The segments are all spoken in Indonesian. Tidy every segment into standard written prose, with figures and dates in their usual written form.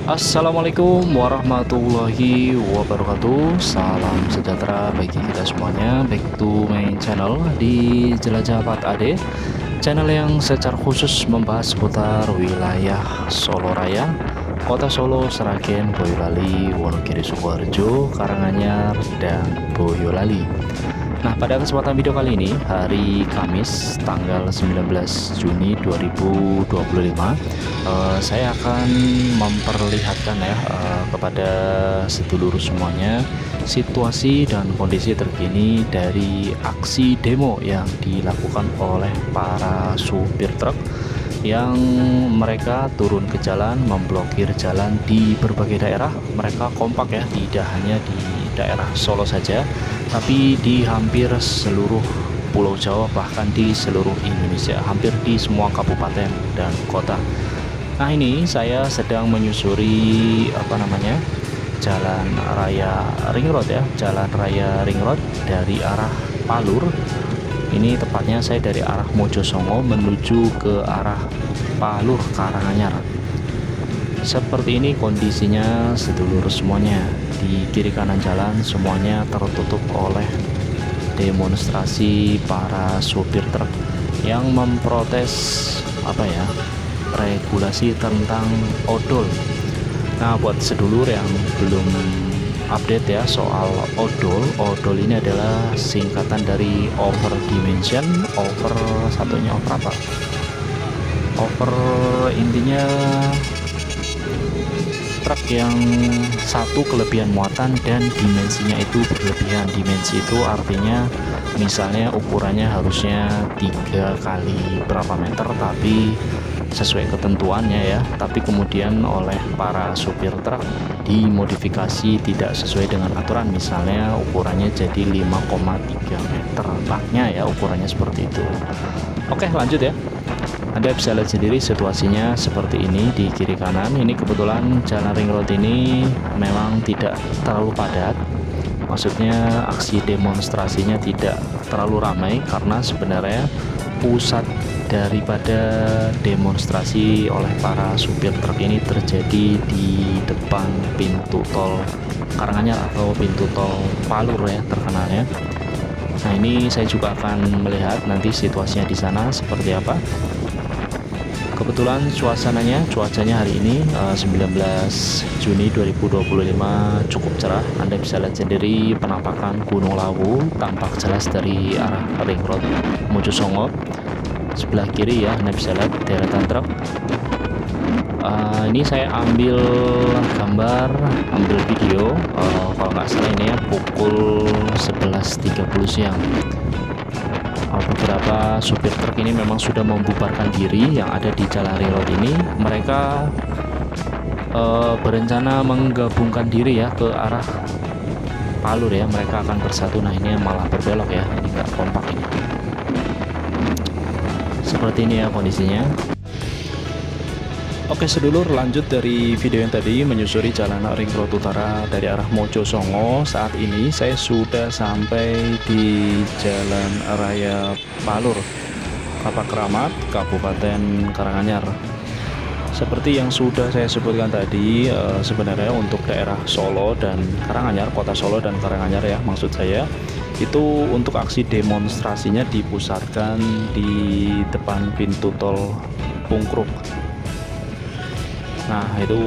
Assalamualaikum warahmatullahi wabarakatuh. Salam sejahtera bagi kita semuanya. Back to my channel di Jelajah Pat Ade, channel yang secara khusus membahas seputar wilayah Solo Raya, Kota Solo, Sragen, Boyolali, Wonogiri, Sukoharjo, Karanganyar, dan Boyolali. Nah, pada kesempatan video kali ini, hari Kamis tanggal 19 Juni 2025, saya akan memperlihatkan ya kepada sedulur semuanya situasi dan kondisi terkini dari aksi demo yang dilakukan oleh para supir truk yang mereka turun ke jalan, memblokir jalan di berbagai daerah. Mereka kompak ya, tidak hanya di daerah Solo saja, tapi di hampir seluruh Pulau Jawa, bahkan di seluruh Indonesia, hampir di semua kabupaten dan kota. Nah, ini saya sedang menyusuri Jalan Raya Ring Road ya, Jalan Raya Ring Road dari arah Palur. Ini tepatnya saya dari arah Mojosongo menuju ke arah Palur Karanganyar. Seperti ini kondisinya sedulur semuanya. Di kiri kanan jalan semuanya tertutup oleh demonstrasi para supir truk yang memprotes regulasi tentang odol. Nah, buat sedulur yang belum update ya soal odol ini adalah singkatan dari over dimension, over satunya over apa? Over intinya truk yang satu kelebihan muatan dan dimensinya itu berlebihan. Dimensi itu artinya misalnya ukurannya harusnya 3 kali berapa meter, tapi sesuai ketentuannya ya, tapi kemudian oleh para supir truk dimodifikasi tidak sesuai dengan aturan, misalnya ukurannya jadi 5,3 meter baknya ya, ukurannya seperti itu. Oke, lanjut ya. Anda bisa lihat sendiri situasinya seperti ini di kiri kanan. Ini kebetulan jalan ring road ini memang tidak terlalu padat, maksudnya aksi demonstrasinya tidak terlalu ramai, karena sebenarnya pusat daripada demonstrasi oleh para supir truk ini terjadi di depan pintu tol Karanganyar atau pintu tol Palur ya terkenalnya. Nah, ini saya juga akan melihat nanti situasinya di sana seperti apa. Kebetulan cuacanya hari ini 19 Juni 2025 cukup cerah. Anda bisa lihat sendiri penampakan Gunung Lawu tampak jelas dari arah ring road Mojosongo. Sebelah kiri ya, Anda bisa lihat deretan truk. Ini saya ambil gambar, ambil video, kalau nggak salah ini ya pukul 11.30 siang. Beberapa supir truk ini memang sudah membubarkan diri yang ada di jalan ring road ini. Mereka berencana menggabungkan diri ya ke arah Palur ya, mereka akan bersatu. Nah, ini malah berbelok ya, ini nggak kompak ini. Seperti ini ya kondisinya. Oke sedulur, lanjut dari video yang tadi menyusuri jalan ring road utara dari arah Mojosongo. Saat ini saya sudah sampai di Jalan Raya Palur, Tapak Keramat, Kabupaten Karanganyar. Seperti yang sudah saya sebutkan tadi, sebenarnya untuk daerah Solo dan Karanganyar, kota Solo dan Karanganyar ya maksud saya, itu untuk aksi demonstrasinya dipusatkan di depan pintu tol Pungkruk. Nah, itu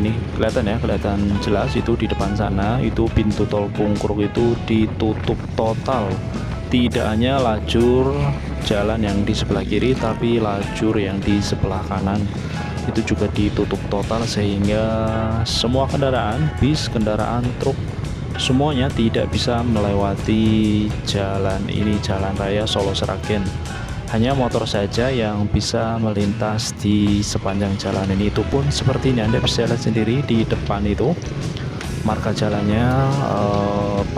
ini kelihatan jelas itu di depan sana, itu pintu tol Pungkruk itu ditutup total. Tidak hanya lajur jalan yang di sebelah kiri, tapi lajur yang di sebelah kanan itu juga ditutup total, sehingga semua kendaraan, bis, kendaraan truk, semuanya tidak bisa melewati jalan ini, Jalan Raya Solo Sragen. Hanya motor saja yang bisa melintas di sepanjang jalan ini. Itu pun seperti ini, Anda bisa lihat sendiri di depan itu marka jalannya.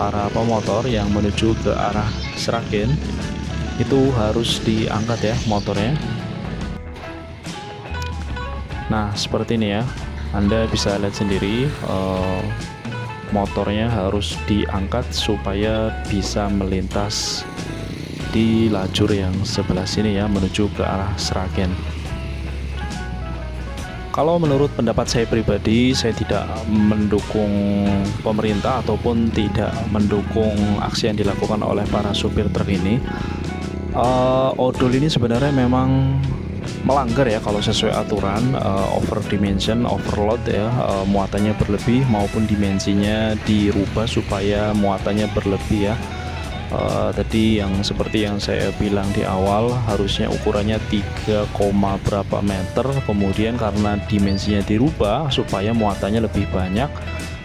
Para pemotor yang menuju ke arah Sragen itu harus diangkat ya motornya. Nah, seperti ini ya, Anda bisa lihat sendiri, motornya harus diangkat supaya bisa melintas di lajur yang sebelah sini ya, menuju ke arah Sragen. Kalau menurut pendapat saya pribadi, saya tidak mendukung pemerintah ataupun tidak mendukung aksi yang dilakukan oleh para supir truk ini. Odol ini sebenarnya memang melanggar ya kalau sesuai aturan, over dimension, overload ya, muatannya berlebih maupun dimensinya dirubah supaya muatannya berlebih ya. Tadi yang seperti yang saya bilang di awal, harusnya ukurannya 3, berapa meter, kemudian karena dimensinya dirubah supaya muatannya lebih banyak,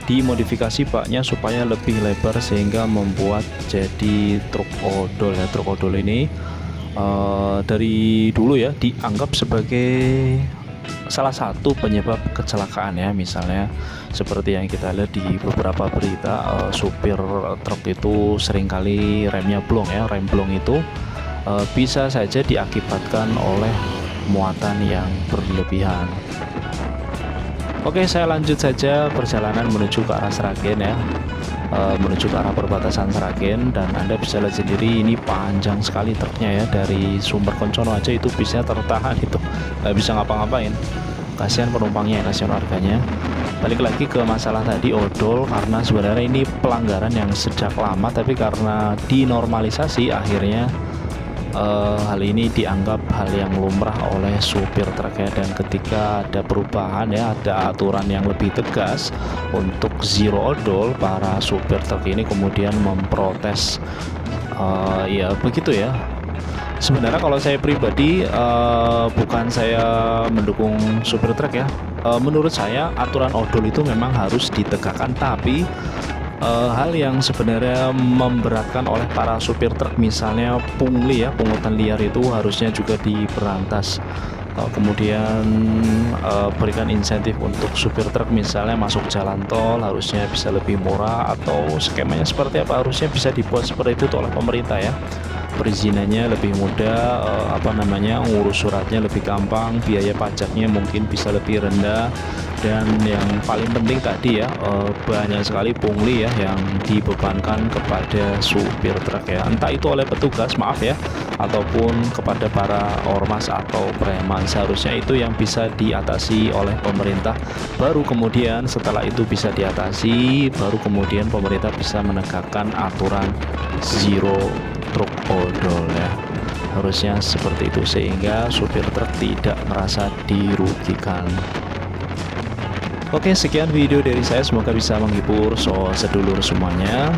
dimodifikasi baknya supaya lebih lebar sehingga membuat jadi truk odol ya. Truk odol ini dari dulu ya dianggap sebagai salah satu penyebab kecelakaan ya, misalnya seperti yang kita lihat di beberapa berita, supir truk itu seringkali remnya blong ya. Rem blong itu bisa saja diakibatkan oleh muatan yang berlebihan. Oke, saya lanjut saja perjalanan menuju ke arah Sragen ya, menuju ke arah perbatasan Sragen, dan Anda bisa lihat sendiri ini panjang sekali truknya ya. Dari Sumber Koncono aja itu bisa tertahan, itu nggak bisa ngapa-ngapain. Kasihan penumpangnya, kasihan warganya. Balik lagi ke masalah tadi odol, karena sebenarnya ini pelanggaran yang sejak lama, tapi karena dinormalisasi akhirnya hal ini dianggap hal yang lumrah oleh supir truk ya. Dan ketika ada perubahan ya, ada aturan yang lebih tegas untuk zero odol, para supir truk ini kemudian memprotes. Ya begitu ya. Sebenarnya kalau saya pribadi, bukan saya mendukung supir truk ya. Menurut saya aturan odol itu memang harus ditegakkan, tapi hal yang sebenarnya memberatkan oleh para supir truk, misalnya pungli ya, pungutan liar, itu harusnya juga diberantas. Kemudian berikan insentif untuk supir truk, misalnya masuk jalan tol harusnya bisa lebih murah, atau skemanya seperti apa, harusnya bisa dibuat seperti itu oleh pemerintah ya. Perizinannya lebih mudah, ngurus suratnya lebih gampang, biaya pajaknya mungkin bisa lebih rendah, dan yang paling penting tadi ya, banyak sekali pungli ya yang dibebankan kepada supir truk ya, entah itu oleh petugas, maaf ya, ataupun kepada para ormas atau preman. Seharusnya itu yang bisa diatasi oleh pemerintah, baru kemudian setelah itu bisa diatasi, baru kemudian pemerintah bisa menegakkan aturan zero truk odol ya. Harusnya seperti itu sehingga supir truk tidak merasa dirugikan. Oke, sekian video dari saya, semoga bisa menghibur sedulur semuanya.